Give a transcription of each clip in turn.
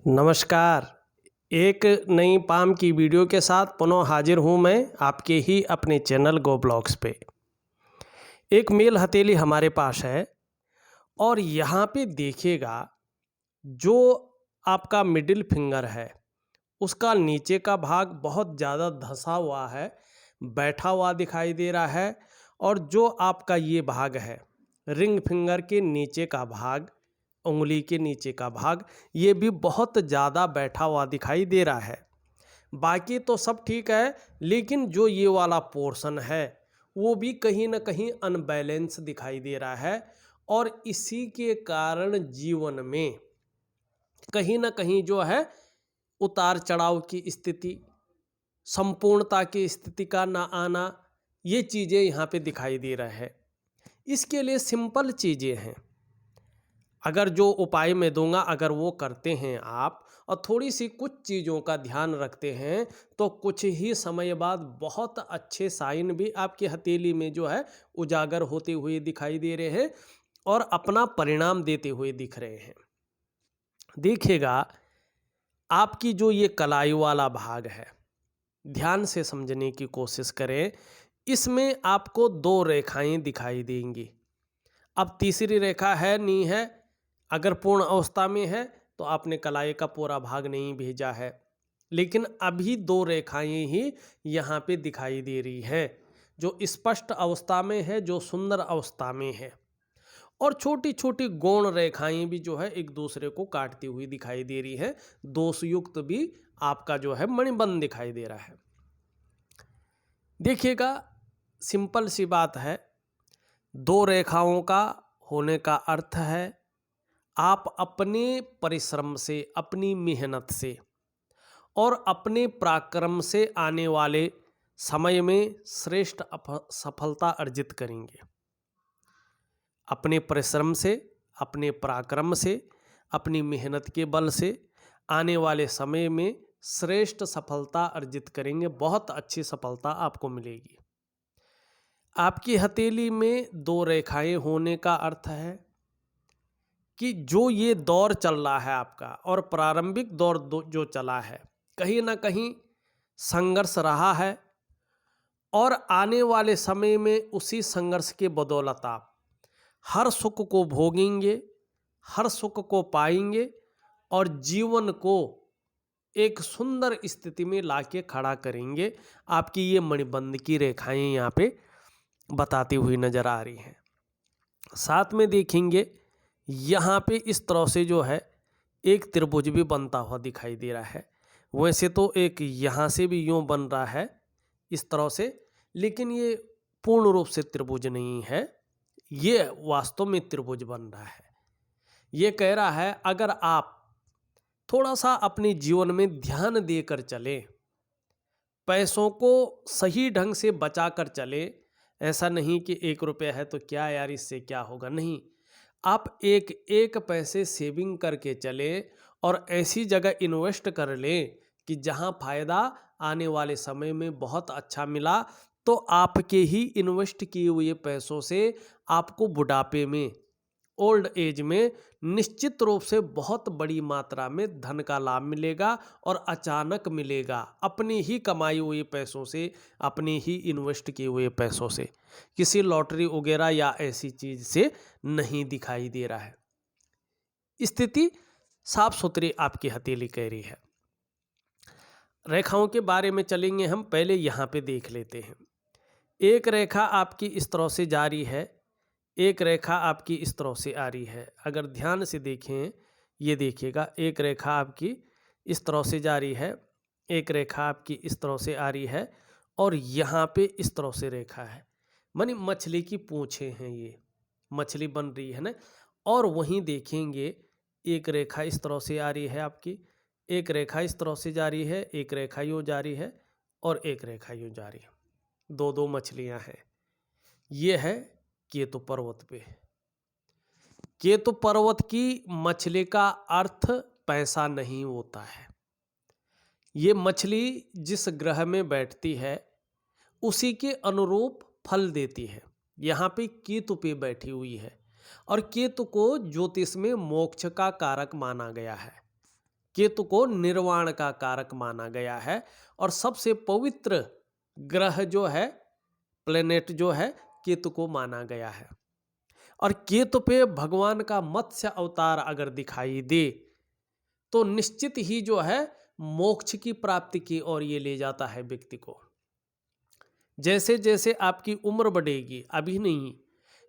नमस्कार। एक नई पाम की वीडियो के साथ पुनः हाजिर हूँ मैं आपके ही अपने चैनल गो ब्लॉग्स पे। एक मेल हथेली हमारे पास है और यहाँ पे देखिएगा जो आपका मिडिल फिंगर है उसका नीचे का भाग बहुत ज़्यादा धंसा हुआ है, बैठा हुआ दिखाई दे रहा है। और जो आपका ये भाग है रिंग फिंगर के नीचे का भाग, उंगली के नीचे का भाग, ये भी बहुत ज़्यादा बैठा हुआ दिखाई दे रहा है। बाकी तो सब ठीक है, लेकिन जो ये वाला पोर्शन है वो भी कहीं ना कहीं अनबैलेंस दिखाई दे रहा है। और इसी के कारण जीवन में कहीं ना कहीं जो है उतार चढ़ाव की स्थिति, संपूर्णता की स्थिति का ना आना, ये चीज़ें यहाँ पे दिखाई दे रहा है। इसके लिए सिंपल चीज़ें हैं, अगर जो उपाय मैं दूंगा अगर वो करते हैं आप और थोड़ी सी कुछ चीज़ों का ध्यान रखते हैं तो कुछ ही समय बाद बहुत अच्छे साइन भी आपकी हथेली में जो है उजागर होते हुए दिखाई दे रहे हैं और अपना परिणाम देते हुए दिख रहे हैं। देखिएगा आपकी जो ये कलाई वाला भाग है, ध्यान से समझने की कोशिश करें। इसमें आपको दो रेखाएं दिखाई देंगी। अब तीसरी रेखा है नहीं है, अगर पूर्ण अवस्था में है तो आपने कलाई का पूरा भाग नहीं भेजा है, लेकिन अभी दो रेखाएं ही यहाँ पे दिखाई दे रही है जो स्पष्ट अवस्था में है, जो सुंदर अवस्था में है। और छोटी छोटी गौण रेखाएं भी जो है एक दूसरे को काटती हुई दिखाई दे रही है। दोषयुक्त भी आपका जो है मणिबंध दिखाई दे रहा है। देखिएगा सिंपल सी बात है, दो रेखाओं का होने का अर्थ है आप अपने परिश्रम से, अपनी मेहनत से और अपने पराक्रम से आने वाले समय में श्रेष्ठ सफलता अर्जित करेंगे। अपने परिश्रम से, अपने पराक्रम से, अपनी मेहनत के बल से आने वाले समय में श्रेष्ठ सफलता अर्जित करेंगे। बहुत अच्छी सफलता आपको मिलेगी। आपकी हथेली में दो रेखाएं होने का अर्थ है कि जो ये दौर चल रहा है आपका और प्रारंभिक दौर जो चला है कहीं ना कहीं संघर्ष रहा है और आने वाले समय में उसी संघर्ष के बदौलत आप हर सुख को भोगेंगे, हर सुख को पाएंगे और जीवन को एक सुंदर स्थिति में लाके खड़ा करेंगे। आपकी ये मणिबंध की रेखाएं यहाँ पे बताती हुई नजर आ रही हैं। साथ में देखेंगे यहाँ पे इस तरह से जो है एक त्रिभुज भी बनता हुआ दिखाई दे रहा है। वैसे तो एक यहाँ से भी यूं बन रहा है इस तरह से, लेकिन ये पूर्ण रूप से त्रिभुज नहीं है, ये वास्तव में त्रिभुज बन रहा है। ये कह रहा है अगर आप थोड़ा सा अपने जीवन में ध्यान देकर चले, पैसों को सही ढंग से बचा कर चले, ऐसा नहीं कि 1 रुपया है तो क्या यार इससे क्या होगा, नहीं, आप एक एक पैसे सेविंग करके चले और ऐसी जगह इन्वेस्ट कर लें कि जहां फायदा आने वाले समय में बहुत अच्छा मिला, तो आपके ही इन्वेस्ट किए हुए पैसों से आपको बुढ़ापे में, ओल्ड एज में निश्चित रूप से बहुत बड़ी मात्रा में धन का लाभ मिलेगा और अचानक मिलेगा। अपनी ही कमाई हुए पैसों से, अपने ही इन्वेस्ट किए हुए पैसों से, किसी लॉटरी वगैरह या ऐसी चीज से नहीं दिखाई दे रहा है। स्थिति साफ सुथरी आपकी हथेली कह रही है। रेखाओं के बारे में चलेंगे हम, पहले यहाँ पे देख लेते हैं। एक रेखा आपकी इस तरह से जारी है, एक रेखा आपकी इस तरह से आ रही है। अगर ध्यान से देखें, ये देखिएगा एक रेखा आपकी इस तरह से जा रही है, एक रेखा आपकी इस तरह से आ रही है और यहाँ पे इस तरह से रेखा है, मानी मछली की पूंछें हैं, ये मछली बन रही है ना। और वहीं देखेंगे एक रेखा इस तरह से आ रही है आपकी, एक रेखा इस तरह से जा रही है, एक रेखा यूँ जा रही है और एक रेखा यूँ जा रही है। दो दो मछलियाँ हैं। ये है केतु पर्वत पे। केतु पर्वत की मछली का अर्थ पैसा नहीं होता है। ये मछली जिस ग्रह में बैठती है उसी के अनुरूप फल देती है। यहाँ पे केतु पे बैठी हुई है और केतु को ज्योतिष में मोक्ष का कारक माना गया है। केतु को निर्वाण का कारक माना गया है और सबसे पवित्र ग्रह जो है, प्लेनेट जो है, केतु को माना गया है। और केतु पे भगवान का मत्स्य अवतार अगर दिखाई दे तो निश्चित ही जो है मोक्ष की प्राप्ति की ओर ये ले जाता है व्यक्ति को। जैसे जैसे आपकी उम्र बढ़ेगी, अभी नहीं,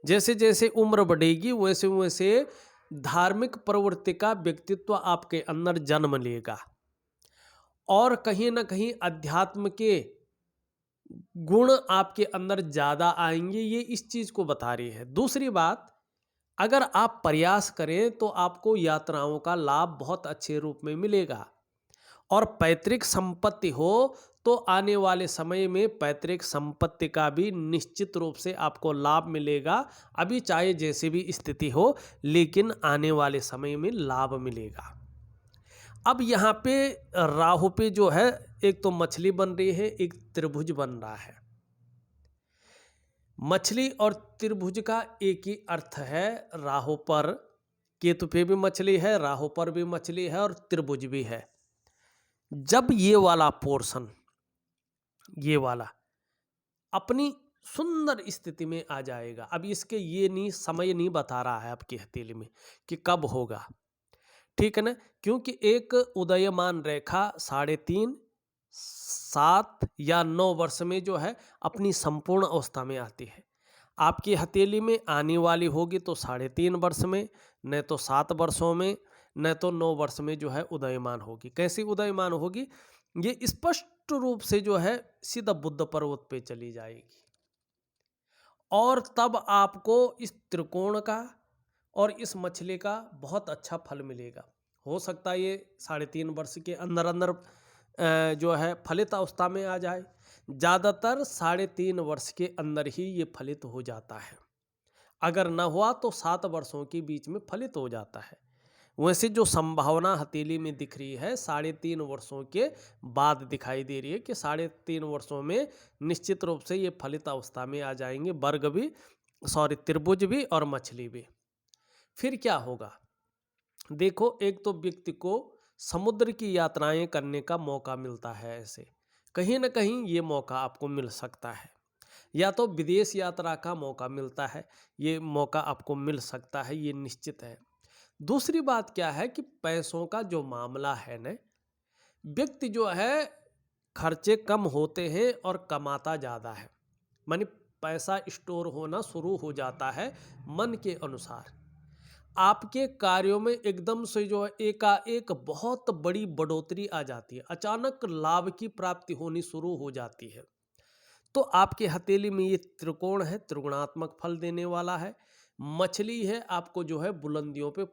जैसे जैसे उम्र बढ़ेगी वैसे वैसे धार्मिक प्रवृत्ति का व्यक्तित्व आपके अंदर जन्म लेगा और कहीं ना कहीं अध्यात्म के गुण आपके अंदर ज्यादा आएंगे। ये इस चीज को बता रही है। दूसरी बात, अगर आप प्रयास करें तो आपको यात्राओं का लाभ बहुत अच्छे रूप में मिलेगा और पैतृक संपत्ति हो तो आने वाले समय में पैतृक संपत्ति का भी निश्चित रूप से आपको लाभ मिलेगा। अभी चाहे जैसी भी स्थिति हो, लेकिन आने वाले समय में लाभ मिलेगा। अब यहाँ पे राहु पे जो है एक तो मछली बन रही है, एक त्रिभुज बन रहा है। मछली और त्रिभुज का एक ही अर्थ है। राहु पर, केतु पे भी मछली है, राहु पर भी मछली है और त्रिभुज भी है। जब ये वाला पोर्शन, ये वाला अपनी सुंदर स्थिति में आ जाएगा, अब इसके ये नहीं समय नहीं बता रहा है आपकी हथेली में कि कब होगा, ठीक है ना, क्योंकि एक उदयमान रेखा 3.5, 7 या 9 वर्ष में जो है अपनी संपूर्ण अवस्था में आती है। आपकी हथेली में आने वाली होगी तो 3.5 वर्ष में, न तो 7 वर्षों में, न तो 9 वर्ष में जो है उदयमान होगी। कैसी उदयमान होगी? ये स्पष्ट रूप से जो है सीधा बुद्ध पर्वत पे चली जाएगी और तब आपको इस त्रिकोण का और इस मछली का बहुत अच्छा फल मिलेगा। हो सकता है ये 3.5 वर्ष के अंदर अंदर जो है फलित अवस्था में आ जाए। ज़्यादातर 3.5 वर्ष के अंदर ही ये फलित हो जाता है। अगर न हुआ तो 7 वर्षों के बीच में फलित हो जाता है। वैसे जो संभावना हथेली में दिख रही है 3.5 वर्षों के बाद दिखाई दे रही है कि 3.5 वर्षों में निश्चित रूप से ये फलित अवस्था में आ जाएंगे, वर्ग भी, त्रिभुज भी और मछली भी। फिर क्या होगा? देखो, एक तो व्यक्ति को समुद्र की यात्राएं करने का मौका मिलता है। ऐसे कहीं ना कहीं ये मौका आपको मिल सकता है, या तो विदेश यात्रा का मौका मिलता है, ये मौका आपको मिल सकता है, ये निश्चित है। दूसरी बात क्या है कि पैसों का जो मामला है ना, व्यक्ति जो है खर्चे कम होते हैं और कमाता ज़्यादा है, मानी पैसा स्टोर होना शुरू हो जाता है मन के अनुसार। आपके कार्यों में एकदम से जो है एकाएक बहुत बड़ी बढ़ोतरी आ जाती है, अचानक लाभ की प्राप्ति होनी शुरू हो जाती है। तो आपके हथेली में ये त्रिकोण है, त्रिगुणात्मक फल देने वाला है। मछली है, आपको जो है बुलंदियों पे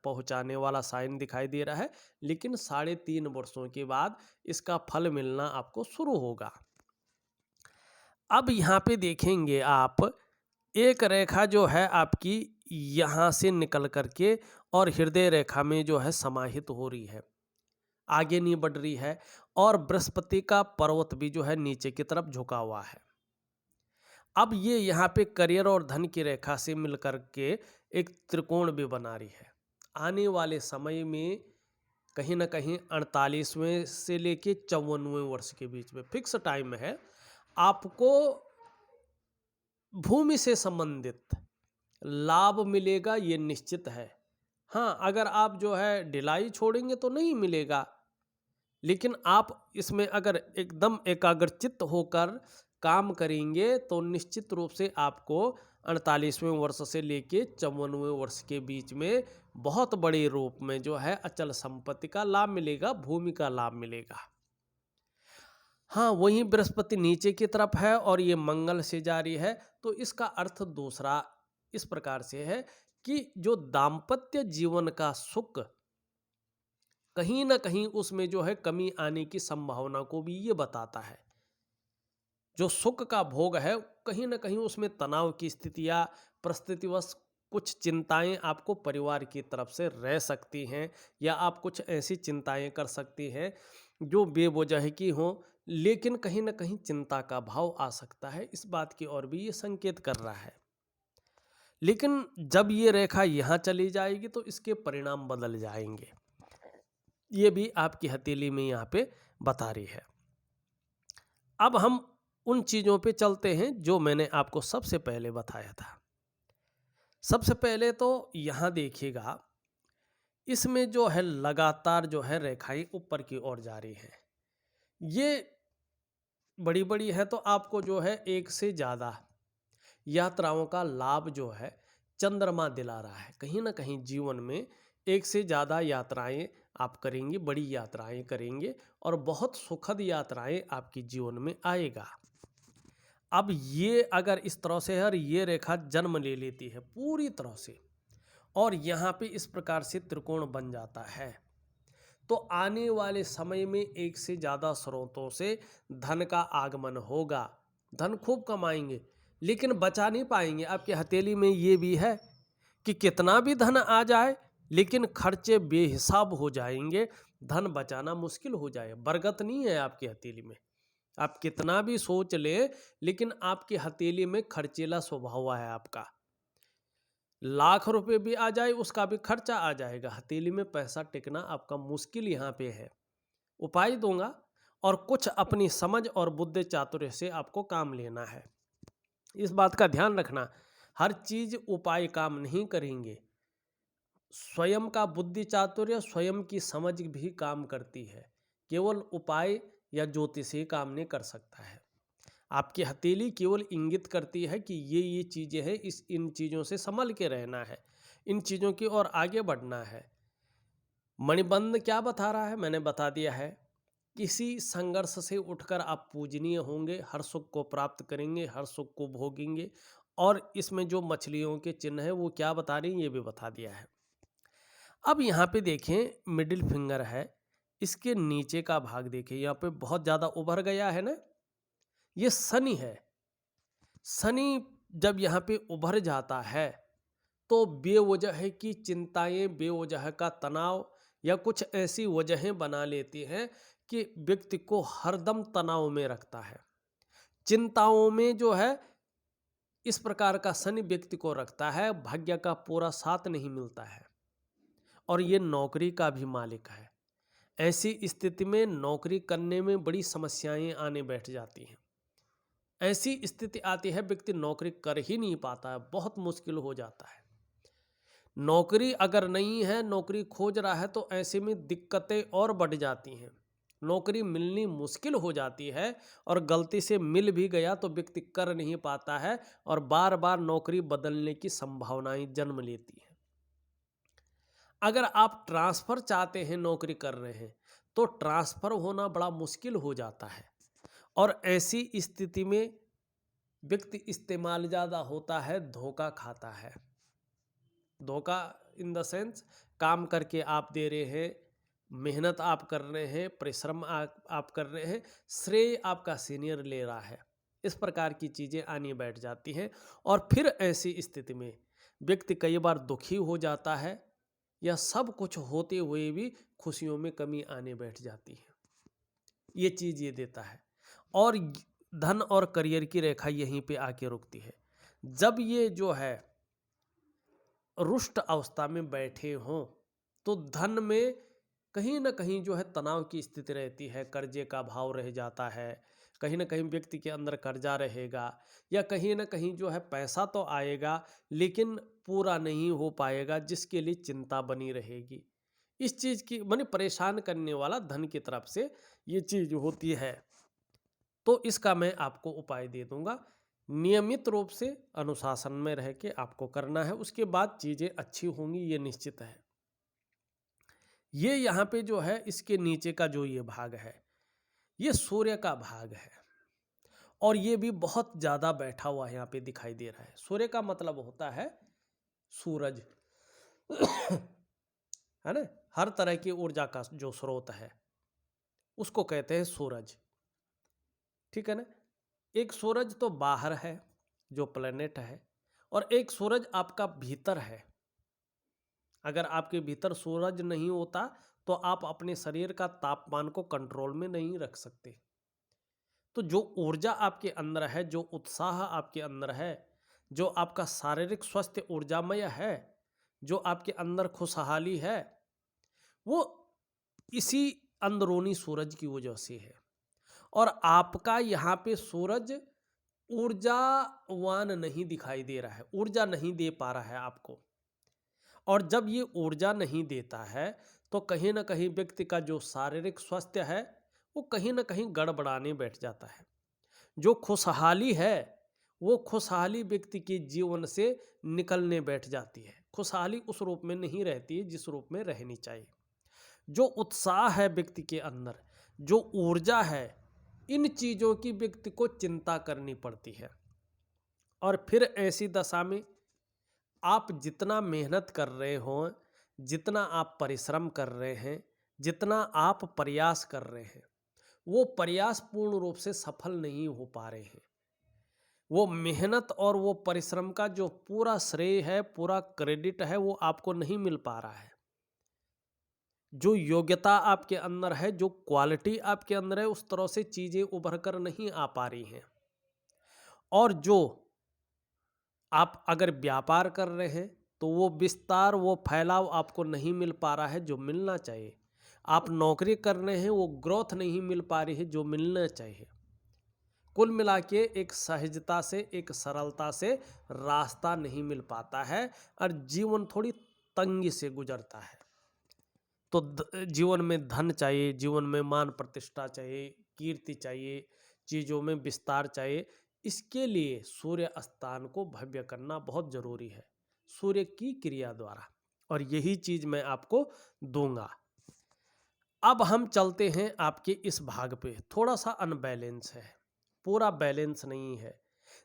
पहुंचाने वाला साइन दिखाई दे रहा है, लेकिन 3.5 वर्षों के बाद इसका फल मिलना आपको शुरू होगा। अब यहाँ पे देखेंगे आप, एक रेखा जो है आपकी यहाँ से निकल करके और हृदय रेखा में जो है समाहित हो रही है, आगे नहीं बढ़ रही है, और बृहस्पति का पर्वत भी जो है नीचे की तरफ झुका हुआ है। अब ये यहाँ पे करियर और धन की रेखा से मिलकर के एक त्रिकोण भी बना रही है। आने वाले समय में कहीं ना कहीं 48वें से लेके 54वें वर्ष के बीच में फिक्स टाइम है, आपको भूमि से संबंधित लाभ मिलेगा, ये निश्चित है। हाँ, अगर आप जो है ढिलाई छोड़ेंगे तो नहीं मिलेगा, लेकिन आप इसमें अगर एकदम एकाग्रचित्त होकर काम करेंगे तो निश्चित रूप से आपको 48वें वर्ष से लेके 54वें वर्ष के बीच में बहुत बड़े रूप में जो है अचल संपत्ति का लाभ मिलेगा, भूमि का लाभ मिलेगा। हाँ, वहीं बृहस्पति नीचे की तरफ है और ये मंगल से जारी है, तो इसका अर्थ दूसरा इस प्रकार से है कि जो दाम्पत्य जीवन का सुख, कहीं ना कहीं उसमें जो है कमी आने की संभावना को भी ये बताता है। जो सुख का भोग है कहीं ना कहीं उसमें तनाव की स्थिति या परिस्थितिवश कुछ चिंताएं आपको परिवार की तरफ से रह सकती हैं, या आप कुछ ऐसी चिंताएं कर सकती हैं जो बेवजह की हों, लेकिन कहीं ना कहीं चिंता का भाव आ सकता है। इस बात की ओर भी ये संकेत कर रहा है। लेकिन जब ये रेखा यहाँ चली जाएगी तो इसके परिणाम बदल जाएंगे। ये भी आपकी हथेली में यहाँ पे बता रही है। अब हम उन चीज़ों पे चलते हैं जो मैंने आपको सबसे पहले बताया था। सबसे पहले तो यहाँ देखिएगा, इसमें जो है लगातार जो है रेखाएं ऊपर की ओर जा रही हैं। ये बड़ी बड़ी है, तो आपको जो है एक से ज़्यादा यात्राओं का लाभ जो है चंद्रमा दिला रहा है। कहीं ना कहीं जीवन में एक से ज़्यादा यात्राएं आप करेंगे, बड़ी यात्राएं करेंगे और बहुत सुखद यात्राएं आपके जीवन में आएगा। अब ये अगर इस तरह से है और ये रेखा जन्म ले लेती है पूरी तरह से और यहाँ पे इस प्रकार से त्रिकोण बन जाता है, तो आने वाले समय में एक से ज़्यादा स्रोतों से धन का आगमन होगा। धन खूब कमाएंगे लेकिन बचा नहीं पाएंगे। आपके हथेली में ये भी है कि कितना भी धन आ जाए लेकिन खर्चे बेहिसाब हो जाएंगे, धन बचाना मुश्किल हो जाए। बरकत नहीं है आपकी हथेली में। आप कितना भी सोच लें लेकिन आपकी हथेली में खर्चीला स्वभाव है आपका। लाख रुपए भी आ जाए उसका भी खर्चा आ जाएगा। हथेली में पैसा टिकना आपका मुश्किल यहाँ पे है। उपाय दूंगा और कुछ अपनी समझ और बुद्धि चातुर्य से आपको काम लेना है। इस बात का ध्यान रखना, हर चीज उपाय काम नहीं करेंगे। स्वयं का बुद्धि चातुर्य, स्वयं की समझ भी काम करती है। केवल उपाय या ज्योतिष ही काम नहीं कर सकता है। आपकी हथेली केवल इंगित करती है कि ये चीज़ें हैं, इन चीज़ों से संभल के रहना है, इन चीज़ों की ओर आगे बढ़ना है। मणिबंध क्या बता रहा है, मैंने बता दिया है। किसी संघर्ष से उठकर आप पूजनीय होंगे, हर सुख को प्राप्त करेंगे, हर सुख को भोगेंगे। और इसमें जो मछलियों के चिन्ह है वो क्या बता रही हैं ये भी बता दिया है। अब यहाँ पे देखें, मिडिल फिंगर है, इसके नीचे का भाग देखें, यहाँ पे बहुत ज़्यादा उभर गया है ना, ये शनि है। शनि जब यहाँ पे उभर जाता है तो बेवजह की चिंताएं, बेवजह का तनाव या कुछ ऐसी वजहें बना लेती हैं कि व्यक्ति को हरदम तनाव में रखता है, चिंताओं में जो है। इस प्रकार का शनि व्यक्ति को रखता है, भाग्य का पूरा साथ नहीं मिलता है और ये नौकरी का भी मालिक है। ऐसी स्थिति में नौकरी करने में बड़ी समस्याएं आने बैठ जाती हैं। ऐसी स्थिति आती है व्यक्ति नौकरी कर ही नहीं पाता है, बहुत मुश्किल हो जाता है। नौकरी अगर नहीं है, नौकरी खोज रहा है, तो ऐसे में दिक्कतें और बढ़ जाती हैं। नौकरी मिलनी मुश्किल हो जाती है और गलती से मिल भी गया तो व्यक्ति कर नहीं पाता है और बार बार नौकरी बदलने की संभावनाएं जन्म लेती हैं। अगर आप ट्रांसफ़र चाहते हैं, नौकरी कर रहे हैं, तो ट्रांसफ़र होना बड़ा मुश्किल हो जाता है और ऐसी स्थिति में व्यक्ति इस्तेमाल ज़्यादा होता है, धोखा खाता है। धोखा इन द सेंस, काम करके आप दे रहे हैं, मेहनत आप कर रहे हैं, परिश्रम आप कर रहे हैं, श्रेय आपका सीनियर ले रहा है। इस प्रकार की चीज़ें आनी बैठ जाती हैं और फिर ऐसी स्थिति में व्यक्ति कई बार दुखी हो जाता है या सब कुछ होते हुए भी खुशियों में कमी आने बैठ जाती है। ये चीज़ ये देता है और धन और करियर की रेखा यहीं पे आके रुकती है। जब ये जो है रुष्ट अवस्था में बैठे हों तो धन में कहीं ना कहीं जो है तनाव की स्थिति रहती है, कर्जे का भाव रह जाता है, कहीं ना कहीं व्यक्ति के अंदर कर्जा रहेगा या कहीं ना कहीं जो है पैसा तो आएगा लेकिन पूरा नहीं हो पाएगा, जिसके लिए चिंता बनी रहेगी। इस चीज़ की माने परेशान करने वाला धन की तरफ से ये चीज़ होती है। तो इसका मैं आपको उपाय दे दूंगा। नियमित रूप से अनुशासन में रह के आपको करना है, उसके बाद चीज़ें अच्छी होंगी, ये निश्चित है। ये यहाँ पे जो है इसके नीचे का जो ये भाग है, ये सूर्य का भाग है और ये भी बहुत ज़्यादा बैठा हुआ यहाँ पे दिखाई दे रहा है। सूर्य का मतलब होता है सूरज है ना, हर तरह की ऊर्जा का जो स्रोत है उसको कहते हैं सूरज, ठीक है ना। एक सूरज तो बाहर है जो प्लेनेट है और एक सूरज आपका भीतर है। अगर आपके भीतर सूरज नहीं होता तो आप अपने शरीर का तापमान को कंट्रोल में नहीं रख सकते। तो जो ऊर्जा आपके अंदर है, जो उत्साह आपके अंदर है, जो आपका शारीरिक स्वास्थ्य ऊर्जामय है, जो आपके अंदर खुशहाली है, वो इसी अंदरूनी सूरज की वजह से है। और आपका यहाँ पे सूरज ऊर्जावान नहीं दिखाई दे रहा है, ऊर्जा नहीं दे पा रहा है आपको। और जब ये ऊर्जा नहीं देता है तो कहीं ना कहीं व्यक्ति का जो शारीरिक स्वास्थ्य है वो कहीं ना कहीं गड़बड़ाने बैठ जाता है। जो खुशहाली है वो खुशहाली व्यक्ति के जीवन से निकलने बैठ जाती है। खुशहाली उस रूप में नहीं रहती है जिस रूप में रहनी चाहिए। जो उत्साह है व्यक्ति के अंदर, जो ऊर्जा है, इन चीज़ों की व्यक्ति को चिंता करनी पड़ती है। और फिर ऐसी दशा में आप जितना मेहनत कर रहे हो, जितना आप परिश्रम कर रहे हैं, जितना आप प्रयास कर रहे हैं, वो प्रयास पूर्ण रूप से सफल नहीं हो पा रहे हैं। वो मेहनत और वो परिश्रम का जो पूरा श्रेय है, पूरा क्रेडिट है, वो आपको नहीं मिल पा रहा है। जो योग्यता आपके अंदर है, जो क्वालिटी आपके अंदर है, उस तरह से चीज़ें उभर कर नहीं आ पा रही हैं। और जो आप अगर व्यापार कर रहे हैं तो वो विस्तार, वो फैलाव आपको नहीं मिल पा रहा है जो मिलना चाहिए। आप नौकरी कर रहे हैं, वो ग्रोथ नहीं मिल पा रही है जो मिलना चाहिए। कुल मिला के एक सहजता से, एक सरलता से रास्ता नहीं मिल पाता है और जीवन थोड़ी तंगी से गुजरता है। तो जीवन में धन चाहिए, जीवन में मान प्रतिष्ठा चाहिए, कीर्ति चाहिए, चीज़ों में विस्तार चाहिए। इसके लिए सूर्य स्थान को भव्य करना बहुत जरूरी है, सूर्य की क्रिया द्वारा। और यही चीज मैं आपको दूंगा। अब हम चलते हैं आपके इस भाग पे। थोड़ा सा अनबैलेंस है, पूरा बैलेंस नहीं है।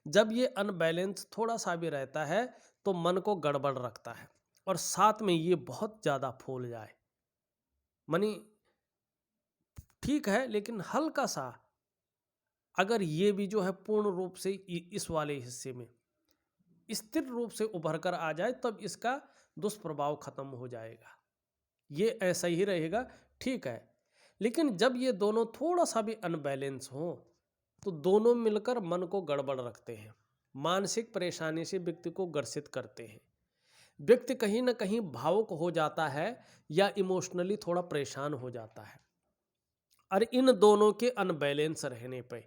जब ये अनबैलेंस थोड़ा सा भी रहता है तो मन को गड़बड़ रखता है। और साथ में ये बहुत ज़्यादा फूल जाए, मनी ठीक है, लेकिन हल्का सा अगर ये भी जो है पूर्ण रूप से इस वाले हिस्से में स्थिर रूप से उभर कर आ जाए तब इसका दुष्प्रभाव खत्म हो जाएगा। ये ऐसा ही रहेगा, ठीक है। लेकिन जब ये दोनों थोड़ा सा भी अनबैलेंस हो तो दोनों मिलकर मन को गड़बड़ रखते हैं, मानसिक परेशानी से व्यक्ति को ग्रसित करते हैं। व्यक्ति कहीं ना कहीं भावुक हो जाता है या इमोशनली थोड़ा परेशान हो जाता है। और इन दोनों के अनबैलेंस रहने पे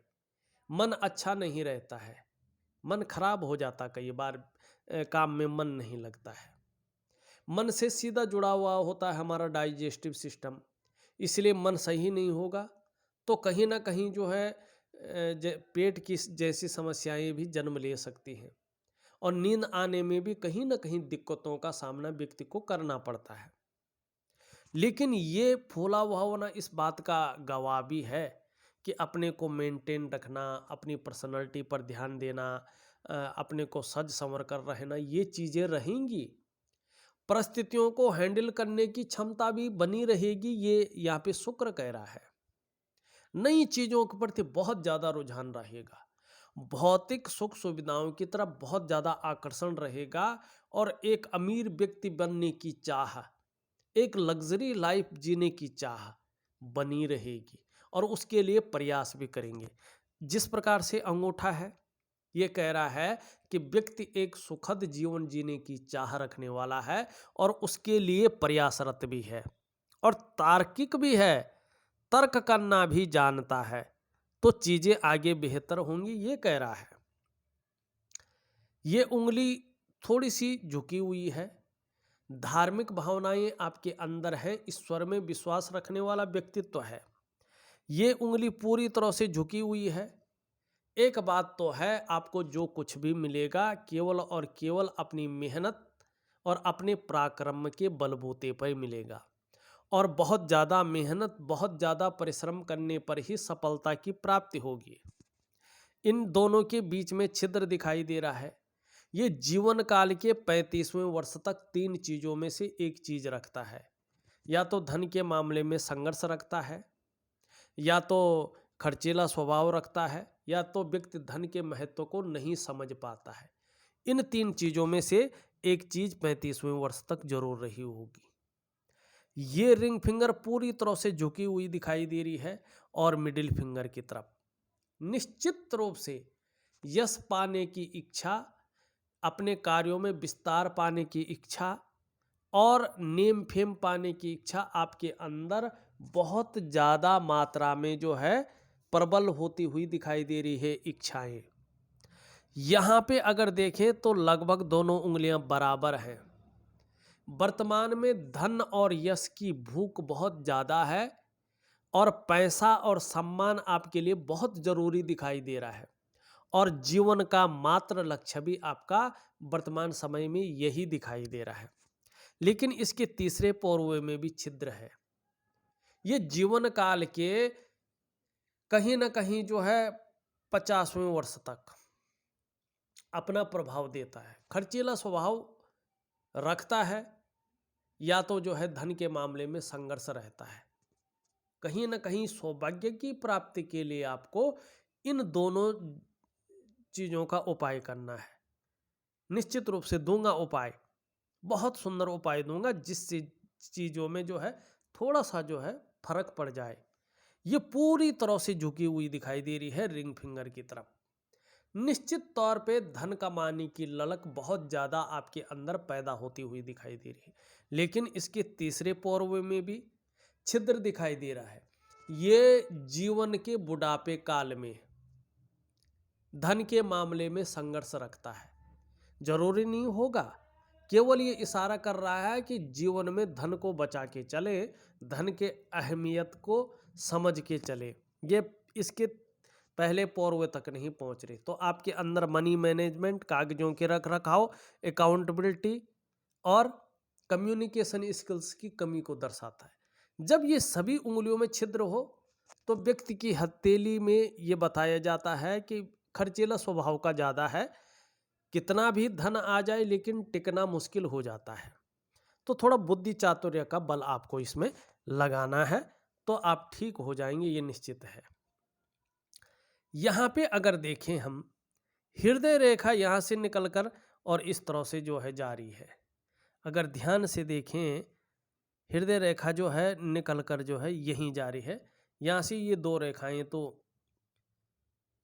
मन अच्छा नहीं रहता है, मन खराब हो जाता, कई बार काम में मन नहीं लगता है। मन से सीधा जुड़ा हुआ होता है हमारा डाइजेस्टिव सिस्टम, इसलिए मन सही नहीं होगा तो कहीं ना कहीं जो है पेट की जैसी समस्याएं भी जन्म ले सकती हैं। और नींद आने में भी कहीं ना कहीं दिक्कतों का सामना व्यक्ति को करना पड़ता है। लेकिन ये फूला हुआ होना इस बात का गवाह भी है कि अपने को मेंटेन रखना, अपनी पर्सनैलिटी पर ध्यान देना, अपने को सज संवर कर रहना, ये चीज़ें रहेंगी। परिस्थितियों को हैंडल करने की क्षमता भी बनी रहेगी, ये यहाँ पे शुक्र कह रहा है। नई चीज़ों के प्रति बहुत ज़्यादा रुझान रहेगा, भौतिक सुख सुविधाओं की तरफ बहुत ज़्यादा आकर्षण रहेगा। और एक अमीर व्यक्ति बनने की चाह, एक लग्जरी लाइफ जीने की चाह बनी रहेगी और उसके लिए प्रयास भी करेंगे। जिस प्रकार से अंगूठा है, ये कह रहा है कि व्यक्ति एक सुखद जीवन जीने की चाह रखने वाला है और उसके लिए प्रयासरत भी है और तार्किक भी है, तर्क करना भी जानता है, तो चीजें आगे बेहतर होंगी, ये कह रहा है। ये उंगली थोड़ी सी झुकी हुई है, धार्मिक भावनाएं आपके अंदर है, ईश्वर में विश्वास रखने वाला व्यक्तित्व है। ये उंगली पूरी तरह से झुकी हुई है। एक बात तो है, आपको जो कुछ भी मिलेगा केवल और केवल अपनी मेहनत और अपने पराक्रम के बलबूते पर मिलेगा। और बहुत ज़्यादा मेहनत, बहुत ज़्यादा परिश्रम करने पर ही सफलता की प्राप्ति होगी। इन दोनों के बीच में छिद्र दिखाई दे रहा है। ये जीवन काल के 35वें वर्ष तक 3 चीज़ों में से एक चीज़ रखता है। या तो धन के मामले में संघर्ष रखता है, या तो खर्चीला स्वभाव रखता है, या तो व्यक्ति धन के महत्व को नहीं समझ पाता है। इन 3 चीज़ों में से एक चीज़ 35वें वर्ष तक जरूर रही होगी। ये रिंग फिंगर पूरी तरह से झुकी हुई दिखाई दे रही है और मिडिल फिंगर की तरफ निश्चित रूप से यश पाने की इच्छा, अपने कार्यों में विस्तार पाने की इच्छा और नेम फेम पाने की इच्छा आपके अंदर बहुत ज़्यादा मात्रा में जो है प्रबल होती हुई दिखाई दे रही है इच्छाएं। यहाँ पे अगर देखें तो लगभग दोनों उंगलियां बराबर हैं। वर्तमान में धन और यश की भूख बहुत ज़्यादा है और पैसा और सम्मान आपके लिए बहुत ज़रूरी दिखाई दे रहा है और जीवन का मात्र लक्ष्य भी आपका वर्तमान समय में यही दिखाई दे रहा है। लेकिन इसके तीसरे पौर्व में भी छिद्र है। ये जीवन काल के कहीं ना कहीं जो है 50वें वर्ष तक अपना प्रभाव देता है। खर्चीला स्वभाव रखता है या तो जो है धन के मामले में संघर्ष रहता है। कहीं ना कहीं सौभाग्य की प्राप्ति के लिए आपको इन दोनों चीज़ों का उपाय करना है। निश्चित रूप से दूंगा उपाय, बहुत सुंदर उपाय दूंगा जिससे चीज़ों में जो है थोड़ा सा जो है फर्क पड़ जाए। ये पूरी तरह से झुकी हुई दिखाई दे रही है रिंग फिंगर की तरफ। निश्चित तौर पे धन कमाने की ललक बहुत ज़्यादा आपके अंदर पैदा होती हुई दिखाई दे रही है। लेकिन इसके तीसरे पौर्व में भी छिद्र दिखाई दे रहा है। ये जीवन के बुढ़ापे काल में धन के मामले में संघर्ष रखता है। जरूरी नहीं होगा, केवल ये इशारा कर रहा है कि जीवन में धन को बचा के चले, धन के अहमियत को समझ के चले। ये इसके पहले पौर्व तक नहीं पहुंच रही तो आपके अंदर मनी मैनेजमेंट, कागजों के रख रखाव, अकाउंटेबिलिटी और कम्युनिकेशन स्किल्स की कमी को दर्शाता है। जब ये सभी उंगलियों में छिद्र हो तो व्यक्ति की हथेली में ये बताया जाता है कि खर्चीला स्वभाव का ज़्यादा है, कितना भी धन आ जाए लेकिन टिकना मुश्किल हो जाता है। तो थोड़ा बुद्धि चातुर्य का बल आपको इसमें लगाना है तो आप ठीक हो जाएंगे, ये निश्चित है। यहाँ पे अगर देखें हम, हृदय रेखा यहाँ से निकलकर और इस तरह से जो है जा रही है। अगर ध्यान से देखें, हृदय रेखा जो है निकलकर जो है यहीं जा रही है। यहाँ से ये दो रेखाएं तो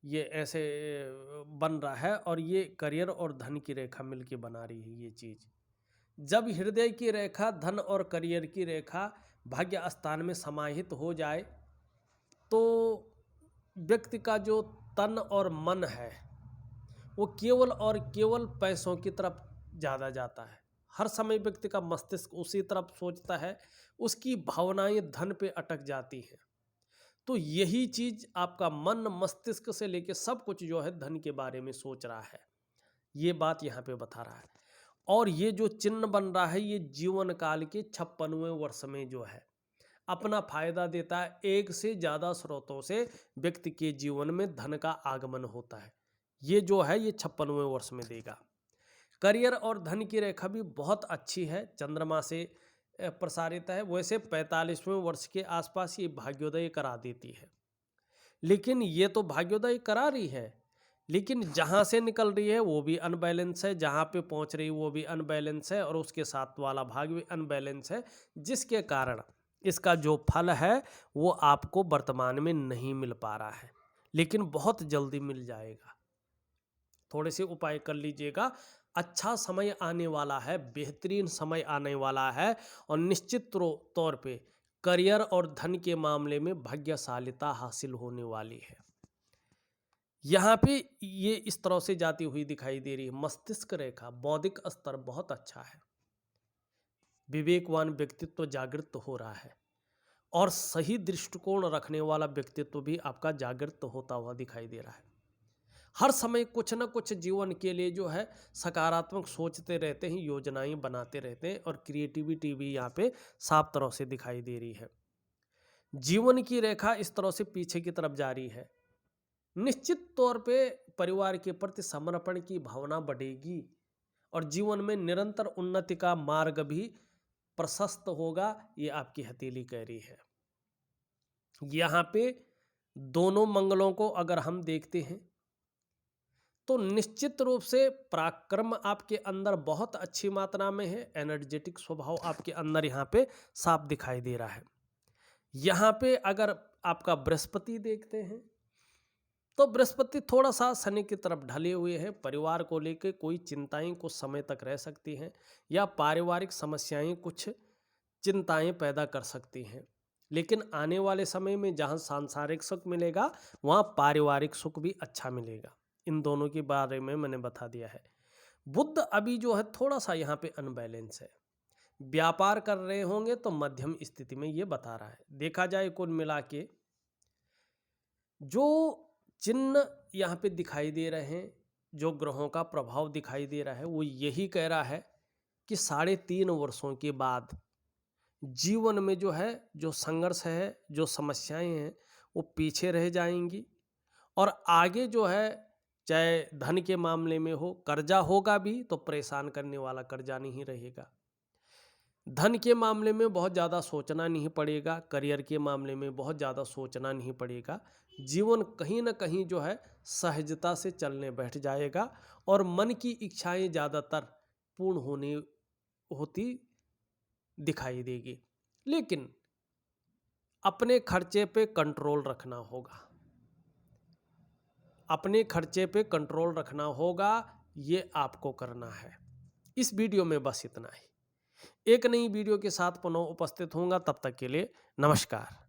ये ऐसे बन रहा है और ये करियर और धन की रेखा मिलके बना रही है ये चीज़। जब हृदय की रेखा धन और करियर की रेखा भाग्य स्थान में समाहित हो जाए तो व्यक्ति का जो तन और मन है वो केवल और केवल पैसों की तरफ ज़्यादा जाता है। हर समय व्यक्ति का मस्तिष्क उसी तरफ सोचता है, उसकी भावनाएं धन पे अटक जाती हैं। तो यही चीज़ आपका मन मस्तिष्क से लेके सब कुछ जो है धन के बारे में सोच रहा है, ये बात यहाँ पे बता रहा है। और ये जो चिन्ह बन रहा है ये जीवन काल के 56वें वर्ष में जो है अपना फायदा देता है। एक से ज़्यादा स्रोतों से व्यक्ति के जीवन में धन का आगमन होता है। ये जो है ये 56वें वर्ष में देगा। करियर और धन की रेखा भी बहुत अच्छी है, चंद्रमा से प्रसारित है। वैसे 45वें वर्ष के आसपास ये भाग्योदय करा देती है, लेकिन ये तो भाग्योदय करा रही है लेकिन जहाँ से निकल रही है वो भी अनबैलेंस है, जहाँ पे पहुँच रही है वो भी अनबैलेंस है और उसके साथ वाला भाग भी अनबैलेंस है, जिसके कारण इसका जो फल है वो आपको वर्तमान में नहीं मिल पा रहा है, लेकिन बहुत जल्दी मिल जाएगा। थोड़े से उपाय कर लीजिएगा, अच्छा समय आने वाला है, बेहतरीन समय आने वाला है और निश्चित तौर पे करियर और धन के मामले में भाग्यशालिता हासिल होने वाली है। यहाँ पे ये इस तरह से जाती हुई दिखाई दे रही है। मस्तिष्क रेखा, बौद्धिक स्तर बहुत अच्छा है, विवेकवान व्यक्तित्व जागृत हो रहा है और सही दृष्टिकोण रखने वाला व्यक्तित्व भी आपका जागृत होता हुआ दिखाई दे रहा है। हर समय कुछ न कुछ जीवन के लिए जो है सकारात्मक सोचते रहते हैं, योजनाएं बनाते रहते हैं और क्रिएटिविटी भी यहाँ पे साफ तरह से दिखाई दे रही है। जीवन की रेखा इस तरह से पीछे की तरफ जा रही है। निश्चित तौर पे परिवार के प्रति समर्पण की भावना बढ़ेगी और जीवन में निरंतर उन्नति का मार्ग भी प्रशस्त होगा, ये आपकी हथेली कह रही है। यहाँ पे दोनों मंगलों को अगर हम देखते हैं तो निश्चित रूप से पराक्रम आपके अंदर बहुत अच्छी मात्रा में है, एनर्जेटिक स्वभाव आपके अंदर यहाँ पे साफ दिखाई दे रहा है। यहाँ पे अगर आपका बृहस्पति देखते हैं तो बृहस्पति थोड़ा सा शनि की तरफ ढले हुए हैं। परिवार को लेकर कोई चिंताएं कुछ समय तक रह सकती हैं या पारिवारिक समस्याएं कुछ चिंताएं पैदा कर सकती हैं, लेकिन आने वाले समय में जहाँ सांसारिक सुख मिलेगा वहाँ पारिवारिक सुख भी अच्छा मिलेगा। इन दोनों के बारे में मैंने बता दिया है। बुध अभी जो है थोड़ा सा यहाँ पे अनबैलेंस है। व्यापार कर रहे होंगे तो मध्यम स्थिति में ये बता रहा है। देखा जाए कुल मिला के जो चिन्ह यहाँ पे दिखाई दे रहे हैं, जो ग्रहों का प्रभाव दिखाई दे रहा है, वो यही कह रहा है कि 3.5 वर्षों के बाद जीवन में जो है, जो संघर्ष है, जो समस्याएं हैं, वो पीछे रह जाएंगी और आगे जो है, चाहे धन के मामले में हो, कर्जा होगा भी तो परेशान करने वाला कर्जा नहीं रहेगा। धन के मामले में बहुत ज़्यादा सोचना नहीं पड़ेगा, करियर के मामले में बहुत ज़्यादा सोचना नहीं पड़ेगा। जीवन कहीं ना कहीं जो है सहजता से चलने बैठ जाएगा और मन की इच्छाएं ज़्यादातर पूर्ण होती दिखाई देगी। लेकिन अपने खर्चे पे कंट्रोल रखना होगा, अपने खर्चे पे कंट्रोल रखना होगा, ये आपको करना है। इस वीडियो में बस इतना ही। एक नई वीडियो के साथ पुनः उपस्थित होऊंगा, तब तक के लिए नमस्कार।